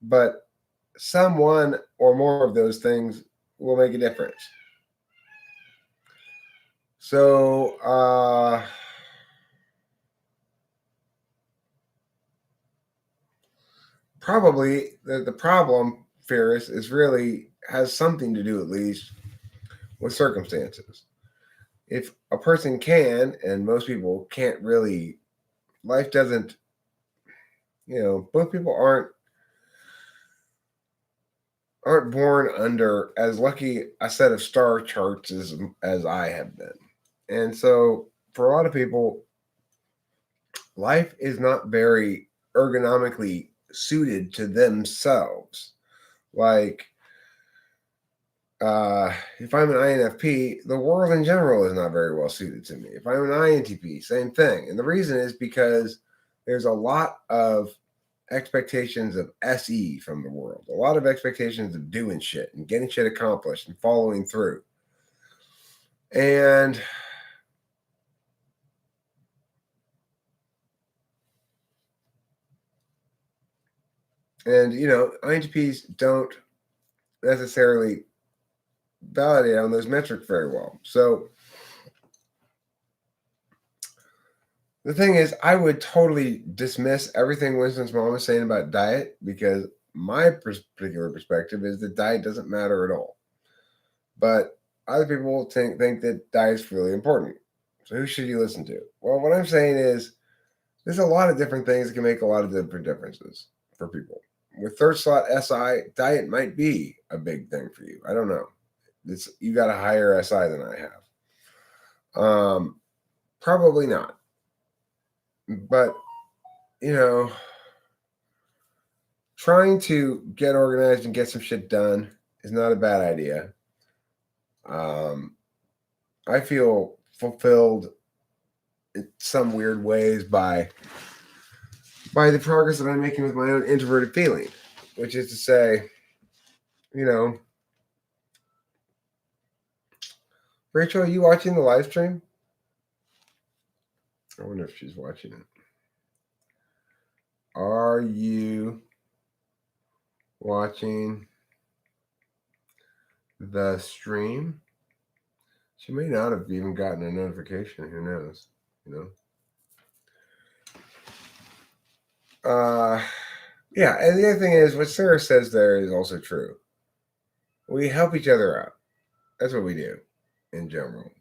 But someone or more of those things will make a difference. So, probably the problem, Ferris, is really has something to do at least with circumstances. If a person can, and most people can't really, life doesn't, both people aren't born under as lucky a set of star charts as I have been. And so for a lot of people, life is not very ergonomically suited to themselves. Like, if I'm an INFP, the world in general is not very well suited to me. If I'm an INTP, same thing. And the reason is because there's a lot of expectations of SE from the world, a lot of expectations of doing shit and getting shit accomplished and following through. And INTPs don't necessarily validate on those metrics very well. So the thing is, I would totally dismiss everything Winston's mom is saying about diet because my particular perspective is that diet doesn't matter at all. But other people think that diet's really important. So who should you listen to? Well, what I'm saying is there's a lot of different things that can make a lot of different differences for people. With third slot SI, diet might be a big thing for you. I don't know. You got a higher SI than I have. Probably not. But, trying to get organized and get some shit done is not a bad idea. I feel fulfilled in some weird ways by the progress that I'm making with my own introverted feeling, which is to say, Rachel, are you watching the live stream? I wonder if she's watching it. Are you watching the stream? She may not have even gotten a notification. Who knows? Yeah, and the other thing is, what Sarah says there is also true. We help each other out. That's what we do, in general.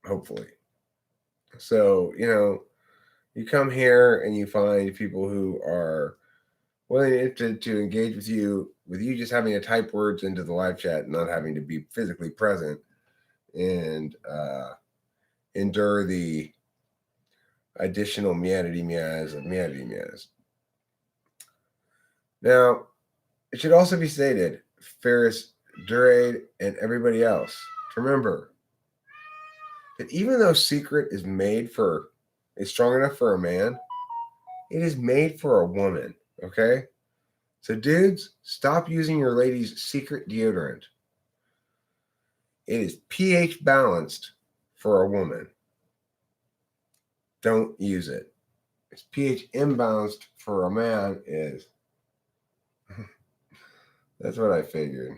Hopefully. So, you come here and you find people who are willing to engage with you just having to type words into the live chat and not having to be physically present and endure the additional meowity meows. Now, it should also be stated, Ferris, Durade, and everybody else, to remember that even though secret is strong enough for a man, it is made for a woman, okay? So dudes, stop using your lady's secret deodorant. It is pH balanced for a woman. Don't use it. It's pH imbalanced for a man is. That's what I figured.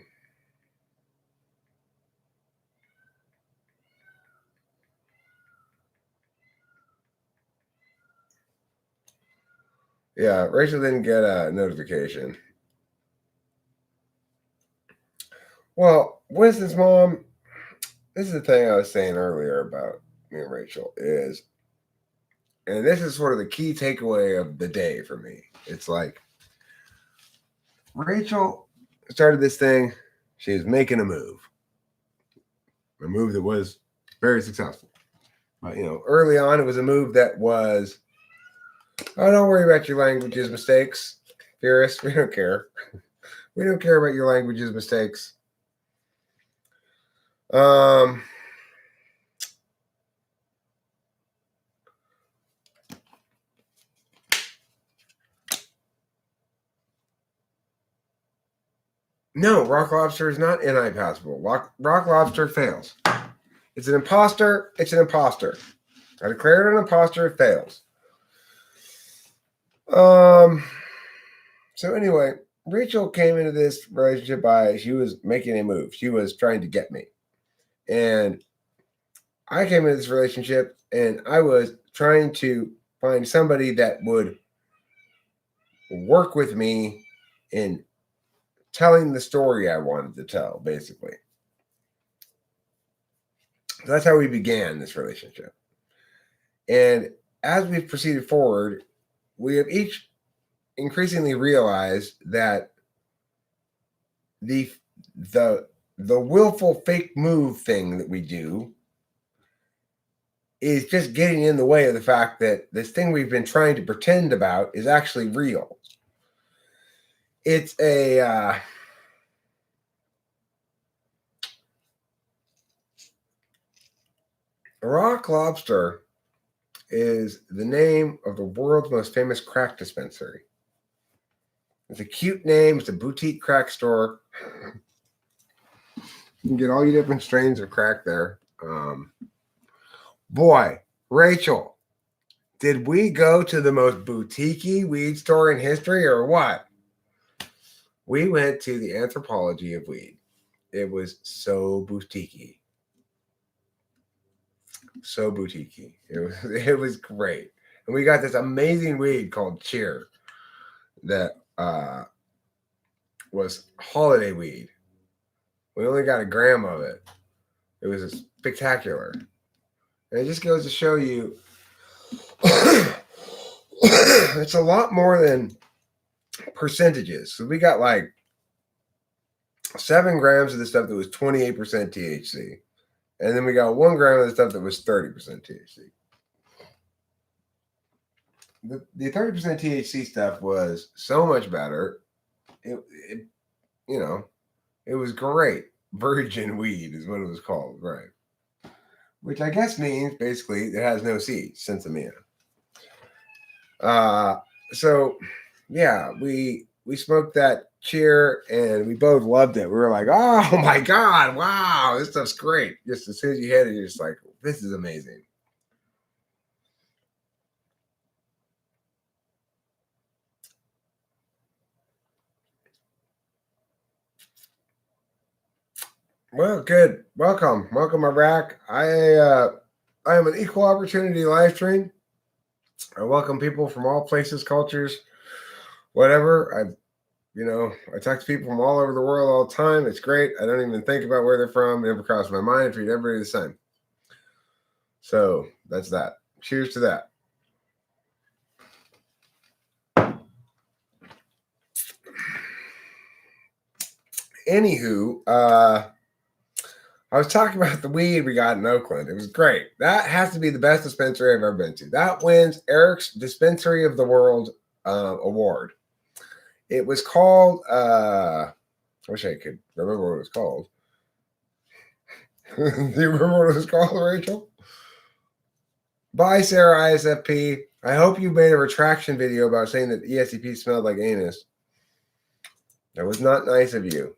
Yeah, Rachel didn't get a notification. Well, Winston's mom, this is the thing I was saying earlier about me and Rachel is, and this is sort of the key takeaway of the day for me. It's like, Rachel started this thing. She was making a move that was very successful. But, early on, it was a move that was, oh, don't worry about your language's mistakes, Ferris. We don't care. We don't care about your language's mistakes. No, Rock Lobster is not NI passable. Rock Lobster fails. It's an imposter. It's an imposter. I declare it an imposter. It fails. So anyway, Rachel came into this relationship she was making a move. She was trying to get me. And I came into this relationship and I was trying to find somebody that would work with me in telling the story I wanted to tell, basically. So that's how we began this relationship. And as we've proceeded forward, we have each increasingly realized that the willful fake move thing that we do is just getting in the way of the fact that this thing we've been trying to pretend about is actually real. It's a Rock Lobster is the name of the world's most famous crack dispensary. It's a cute name. It's a boutique crack store. You can get all your different strains of crack there. Boy, Rachel, did we go to the most boutique-y weed store in history or what? We went to the Anthropology of Weed. It was so boutique-y. So boutique-y. It was great. And we got this amazing weed called Cheer that was holiday weed. We only got a gram of it. It was spectacular. And it just goes to show you it's a lot more than percentages. So we got like 7 grams of the stuff that was 28% THC. And then we got 1 gram of the stuff that was 30% THC. The 30% THC stuff was so much better. it you know, it was great. Virgin weed is what it was called, right? Which I guess means basically it has no seeds, sinsemilla. So yeah, we smoked that cheer and we both loved it. We were like, oh my god, wow, this stuff's great. Just as soon as you hit it, you're just like, this is amazing. Well, good. Welcome, Iraq. I am an equal opportunity live stream. I welcome people from all places, cultures, whatever. I talk to people from all over the world all the time. It's great. I don't even think about where they're from. It never crossed my mind. I treat everybody the same. So that's that. Cheers to that. Anywho, I was talking about the weed we got in Oakland. It was great. That has to be the best dispensary I've ever been to. That wins Eric's Dispensary of the World award. It was called, I wish I could remember what it was called. Do you remember what it was called, Rachel? Bye, Sarah ISFP. I hope you made a retraction video about saying that ESCP smelled like anus. That was not nice of you.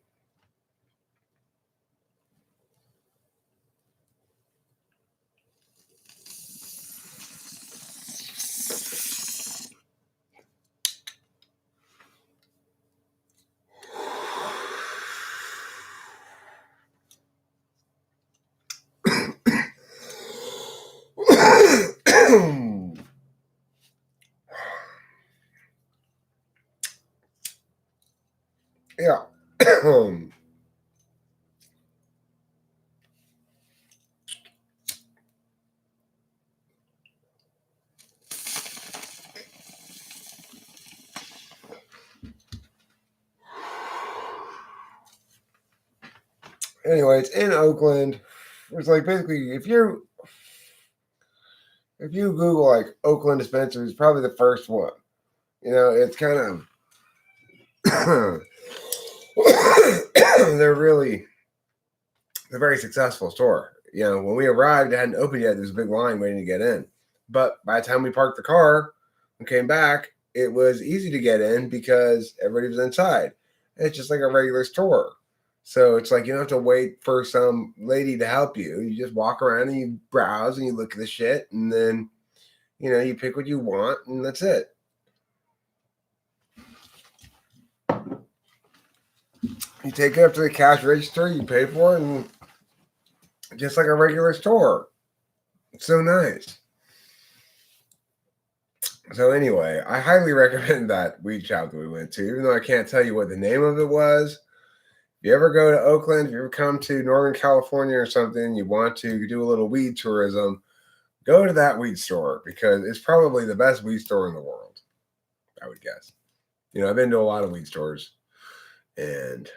Yeah. Anyway, it's in Oakland. It's like basically if you Google like Oakland dispensary, it's probably the first one. It's kind of they're a very successful store. When we arrived, it hadn't opened yet. There was a big line waiting to get in. But by the time we parked the car and came back, it was easy to get in because everybody was inside. It's just like a regular store. So it's like you don't have to wait for some lady to help you. You just walk around and you browse and you look at the shit and then, you pick what you want and that's it. You take it up to the cash register, you pay for it, and just like a regular store. It's so nice. So anyway, I highly recommend that weed shop that we went to, even though I can't tell you what the name of it was. If you ever go to Oakland, if you ever come to Northern California or something, you want to do a little weed tourism, go to that weed store because it's probably the best weed store in the world, I would guess. I've been to a lot of weed stores, and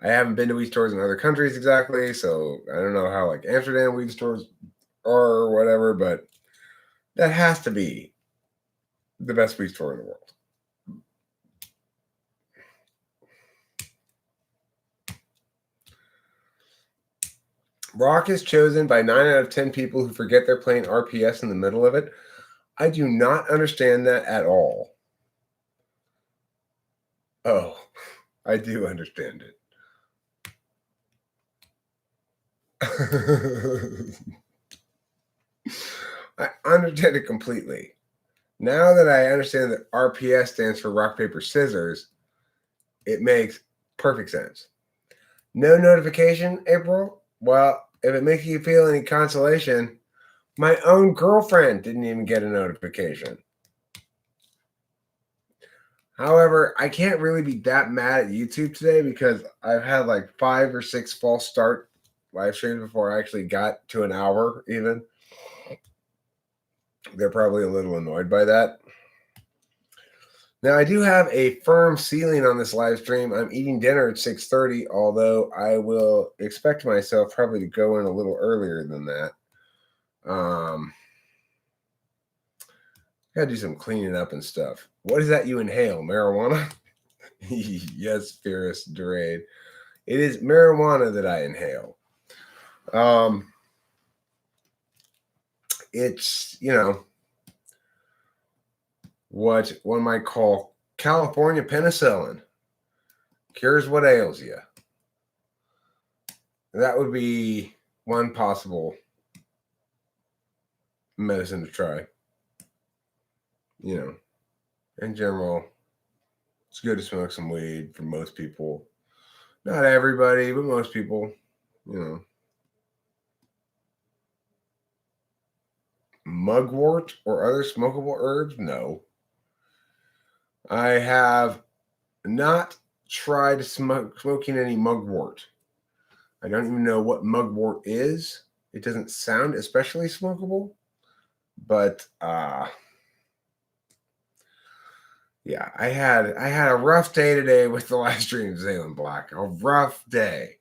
I haven't been to weed stores in other countries exactly, so I don't know how like Amsterdam weed stores are or whatever, but that has to be the best weed store in the world. Rock is chosen by 9 out of 10 people who forget they're playing RPS in the middle of it. I do not understand that at all. Oh, I do understand it. I understand it completely. Now that I understand that RPS stands for rock, paper, scissors, it makes perfect sense. No notification, April? Well, if it makes you feel any consolation, my own girlfriend didn't even get a notification. However, I can't really be that mad at YouTube today because I've had like 5 or 6 false start live streams before I actually got to an hour even. They're probably a little annoyed by that. Now, I do have a firm ceiling on this live stream. I'm eating dinner at 6:30, although I will expect myself probably to go in a little earlier than that. Gotta do some cleaning up and stuff. What is that you inhale? Marijuana? Yes, Ferris Durade. It is marijuana that I inhale. It's, what one might call California penicillin. Cures what ails you. That would be one possible medicine to try. In general, it's good to smoke some weed for most people. Not everybody, but most people, Mugwort or other smokable herbs? No. I have not tried smoking any mugwort. I don't even know what mugwort is. It doesn't sound especially smokable, but yeah, I had a rough day today with the live stream, Zaylen Black. A rough day.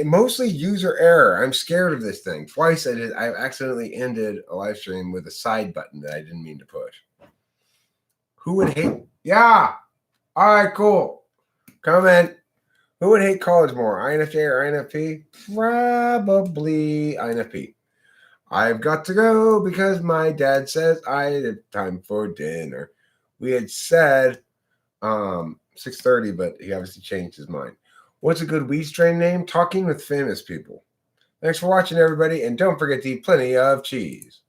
Mostly user error. I'm scared of this thing. Twice I accidentally ended a live stream with a side button that I didn't mean to push. Who would hate? Yeah. All right, cool. Comment. Who would hate college more, INFJ or INFP? Probably INFP. I've got to go because my dad says it's time for dinner. We had said 6:30, but he obviously changed his mind. What's a good weed strain name? Talking with famous people. Thanks for watching, everybody, and don't forget to eat plenty of cheese.